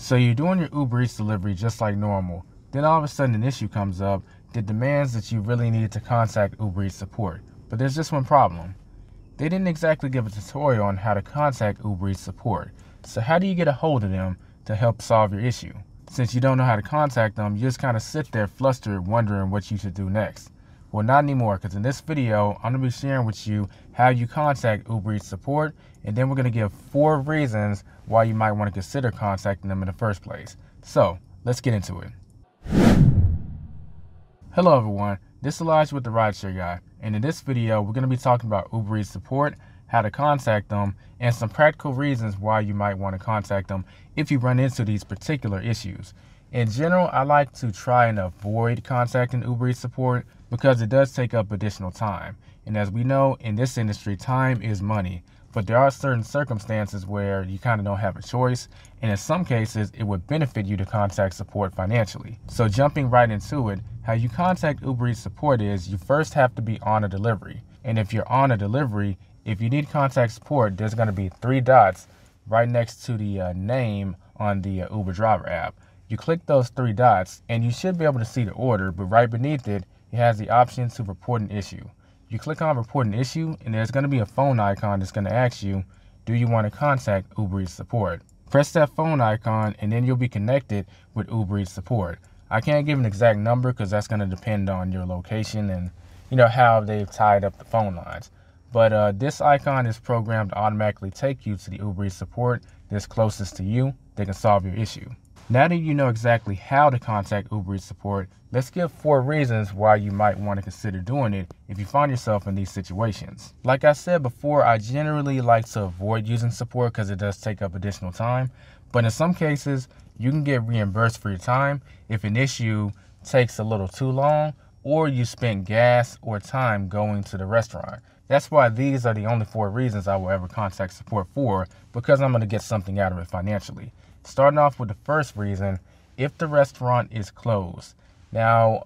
So you're doing your Uber Eats delivery just like normal. Then all of a sudden an issue comes up that demands that you really need to contact Uber Eats support. But there's just one problem. They didn't exactly give a tutorial on how to contact Uber Eats support. So how do you get a hold of them to help solve your issue? Since you don't know how to contact them, you just kind of sit there flustered wondering what you should do next. Well, not anymore, because in this video, I'm going to be sharing with you how you contact Uber Eats support, and then we're going to give 4 reasons why you might want to consider contacting them in the first place. So, let's get into it. Hello everyone, this is Elijah with the Rideshare Guy, and in this video, we're going to be talking about Uber Eats support, how to contact them, and some practical reasons why you might want to contact them if you run into these particular issues. In general, I like to try and avoid contacting Uber Eats support because it does take up additional time. And as we know, in this industry, time is money. But there are certain circumstances where you kind of don't have a choice. And in some cases, it would benefit you to contact support financially. So jumping right into it, how you contact Uber Eats support is you first have to be on a delivery. And if you're on a delivery, if you need contact support, there's going to be 3 dots right next to the name on the Uber driver app. You click those 3 dots and you should be able to see the order, but right beneath it, it has the option to report an issue. You click on report an issue and there's going to be a phone icon that's going to ask you, do you want to contact Uber Eats support? Press that phone icon and then you'll be connected with Uber Eats support. I can't give an exact number because that's going to depend on your location and how they've tied up the phone lines. But this icon is programmed to automatically take you to the Uber Eats support that's closest to you that can solve your issue. Now that you know exactly how to contact Uber Eats support, let's give 4 reasons why you might want to consider doing it if you find yourself in these situations. Like I said before, I generally like to avoid using support because it does take up additional time. But in some cases, you can get reimbursed for your time if an issue takes a little too long or you spent gas or time going to the restaurant. That's why these are the only 4 reasons I will ever contact support for, because I'm going to get something out of it financially. Starting off with the first reason, if the restaurant is closed. Now,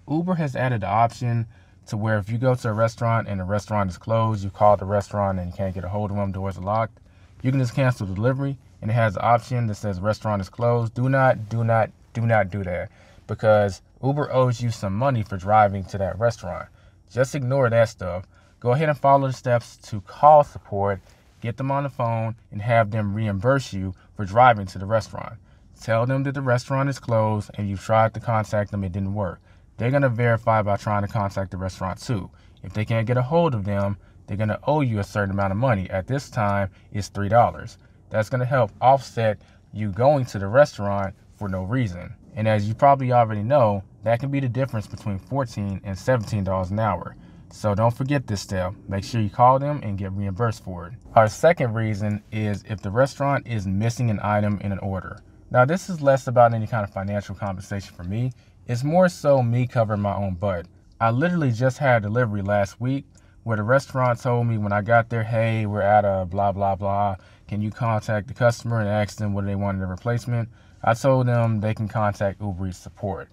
Uber has added the option to where if you go to a restaurant and the restaurant is closed, you call the restaurant and you can't get a hold of them, doors are locked, you can just cancel the delivery, and it has the option that says restaurant is closed. Do not do that, because Uber owes you some money for driving to that restaurant. Just ignore that stuff. Go ahead and follow the steps to call support, get them on the phone, and have them reimburse you for driving to the restaurant. Tell them that the restaurant is closed and you tried to contact them, it didn't work. They're going to verify by trying to contact the restaurant too. If they can't get a hold of them, they're going to owe you a certain amount of money. At this time, it's $3. That's going to help offset you going to the restaurant for no reason. And as you probably already know, that can be the difference between $14 and $17 an hour. So don't forget this step. Make sure you call them and get reimbursed for it. Our second reason is if the restaurant is missing an item in an order. Now, this is less about any kind of financial compensation for me. It's more so me covering my own butt. I literally just had a delivery last week where the restaurant told me when I got there, hey, we're at a blah, blah, blah. Can you contact the customer and ask them whether they wanted a replacement? I told them they can contact Uber Eats support.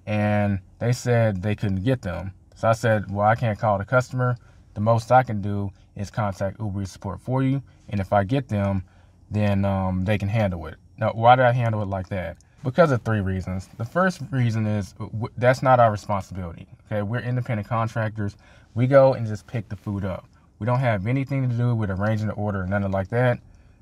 And they said they couldn't get them. So I said, well, I can't call the customer. The most I can do is contact Uber Eats support for you. And if I get them, then they can handle it. Now, why did I handle it like that? Because of 3 reasons. The first reason is that's not our responsibility. Okay, we're independent contractors. We go and just pick the food up. We don't have anything to do with arranging the order or nothing like that.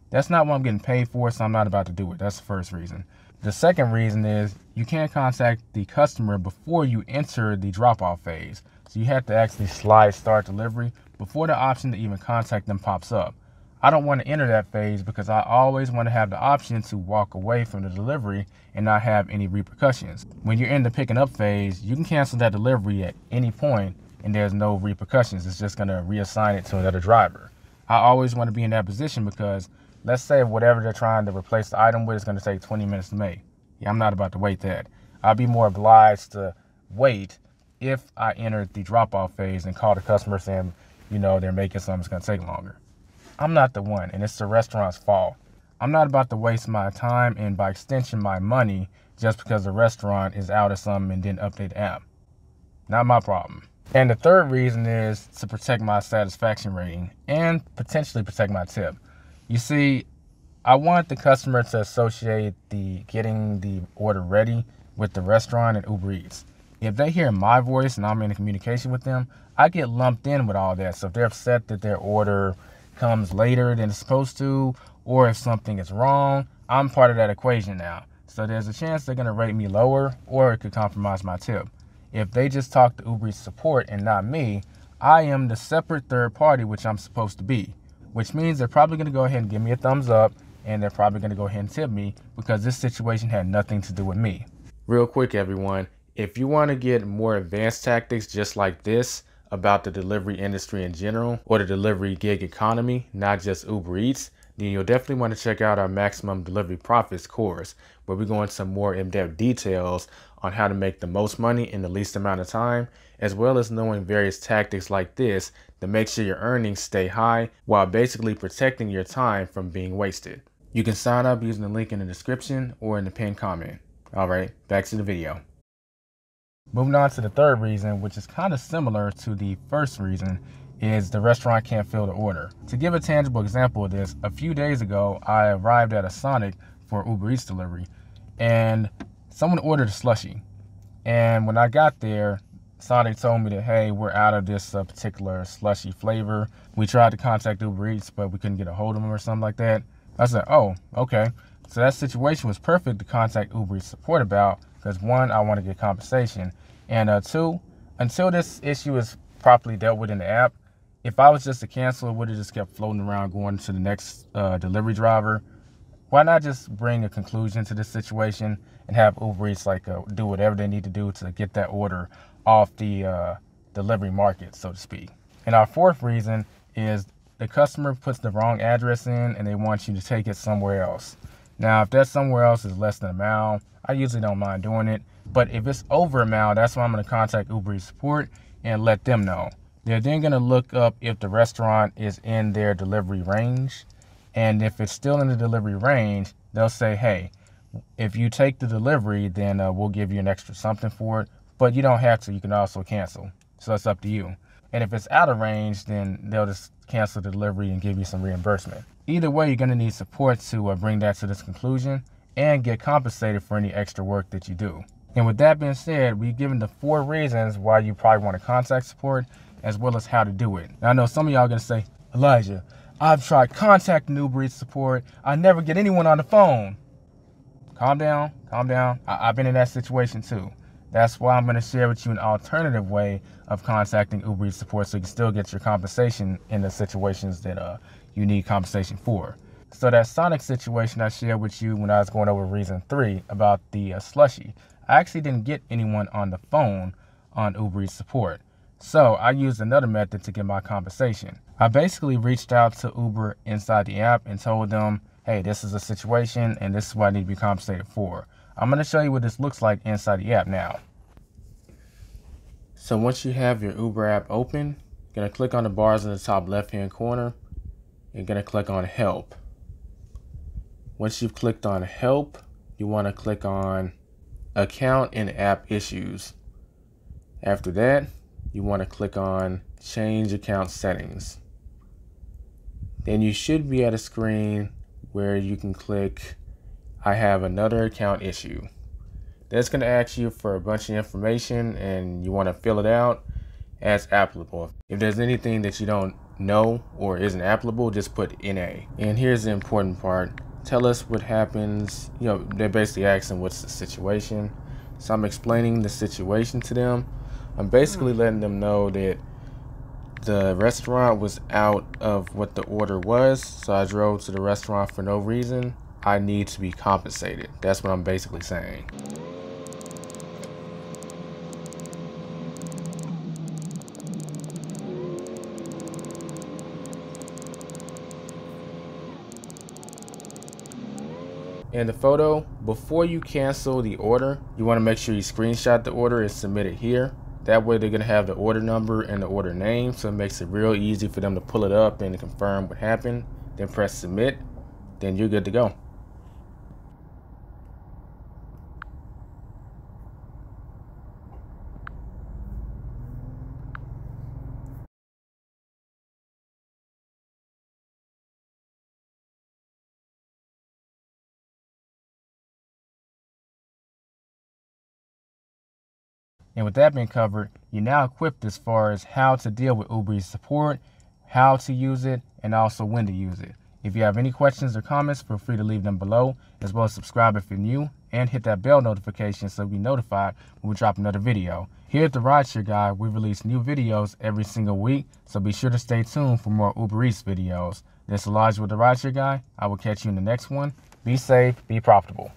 That's not what I'm getting paid for, so I'm not about to do it. That's the first reason. The second reason is you can't contact the customer before you enter the drop-off phase. So you have to actually slide start delivery before the option to even contact them pops up. I don't want to enter that phase because I always want to have the option to walk away from the delivery and not have any repercussions. When you're in the picking up phase, you can cancel that delivery at any point and there's no repercussions. It's just going to reassign it to another driver. I always want to be in that position because let's say whatever they're trying to replace the item with is going to take 20 minutes to make. Yeah, I'm not about to wait that. I'll be more obliged to wait if I enter the drop-off phase and call the customer saying, they're making something that's going to take longer. I'm not the one, and it's the restaurant's fault. I'm not about to waste my time and by extension my money just because the restaurant is out of something and didn't update the app. Not my problem. And the third reason is to protect my satisfaction rating and potentially protect my tip. You see, I want the customer to associate the getting the order ready with the restaurant and Uber Eats. If they hear my voice and I'm in communication with them, I get lumped in with all that. So if they're upset that their order comes later than it's supposed to, or if something is wrong, I'm part of that equation now. So there's a chance they're going to rate me lower, or it could compromise my tip. If they just talk to Uber Eats support and not me, I am the separate third party, which I'm supposed to be, which means they're probably going to go ahead and give me a thumbs up, and they're probably going to go ahead and tip me because this situation had nothing to do with me. Real quick, everyone, if you want to get more advanced tactics just like this about the delivery industry in general, or the delivery gig economy, not just Uber Eats, then you'll definitely want to check out our Maximum Delivery Profits course, where we go into some more in-depth details on how to make the most money in the least amount of time, as well as knowing various tactics like this to make sure your earnings stay high while basically protecting your time from being wasted. You can sign up using the link in the description or in the pinned comment. All right, back to the video. Moving on to the third reason, which is kind of similar to the first reason, is the restaurant can't fill the order. To give a tangible example of this, a few days ago, I arrived at a Sonic for Uber Eats delivery, and someone ordered a slushie. And when I got there, Sonic told me that, hey, we're out of this particular slushie flavor. We tried to contact Uber Eats, but we couldn't get a hold of them or something like that. I said, oh, okay. So that situation was perfect to contact Uber Eats support about, because one, I want to get compensation, and two, until this issue is properly dealt with in the app, if I was just to cancel, it would have just kept floating around going to the next delivery driver. Why not just bring a conclusion to this situation and have Uber Eats do whatever they need to do to get that order off the delivery market, so to speak. And our fourth reason is the customer puts the wrong address in and they want you to take it somewhere else. Now, if that somewhere else is less than a mile, I usually don't mind doing it. But if it's over a mile, that's when I'm going to contact Uber Eats support and let them know. They're then going to look up if the restaurant is in their delivery range. And if it's still in the delivery range, they'll say, hey, if you take the delivery, then we'll give you an extra something for it. But you don't have to. You can also cancel. So it's up to you. And if it's out of range, then they'll just cancel the delivery and give you some reimbursement. Either way, you're going to need support to bring that to this conclusion and get compensated for any extra work that you do. And with that being said, we've given the 4 reasons why you probably want to contact support, as well as how to do it. Now, I know some of y'all are going to say, Elijah, I've tried contacting Uber Eats support. I never get anyone on the phone. Calm down, calm down. I've been in that situation too. That's why I'm going to share with you an alternative way of contacting Uber Eats support so you can still get your compensation in the situations that you need compensation for. So that Sonic situation I shared with you when I was going over reason 3 about the slushie, I actually didn't get anyone on the phone on Uber Eats support. So I used another method to get my compensation. I basically reached out to Uber inside the app and told them, hey, this is a situation and this is what I need to be compensated for. I'm going to show you what this looks like inside the app now. So once you have your Uber app open, you're going to click on the bars in the top left-hand corner. You're going to click on Help. Once you've clicked on Help, you want to click on Account and App Issues. After that, you want to click on Change Account Settings. Then you should be at a screen where you can click I have another account issue. That's going to ask you for a bunch of information and you want to fill it out as applicable. If there's anything that you don't know or isn't applicable, just put NA. And here's the important part. Tell us what happens. You know, they're basically asking what's the situation. So I'm explaining the situation to them. I'm basically letting them know that the restaurant was out of what the order was. So I drove to the restaurant for no reason. I need to be compensated. That's what I'm basically saying. And the photo, before you cancel the order, you want to make sure you screenshot the order and submit it here. That way they're going to have the order number and the order name, so it makes it real easy for them to pull it up and confirm what happened. Then press submit, then you're good to go. And with that being covered, you're now equipped as far as how to deal with Uber Eats support, how to use it, and also when to use it. If you have any questions or comments, feel free to leave them below, as well as subscribe if you're new, and hit that bell notification so you'll be notified when we drop another video. Here at the Rideshare Guy, we release new videos every single week, so be sure to stay tuned for more Uber Eats videos. This is Elijah with the Rideshare Guy. I will catch you in the next one. Be safe, be profitable.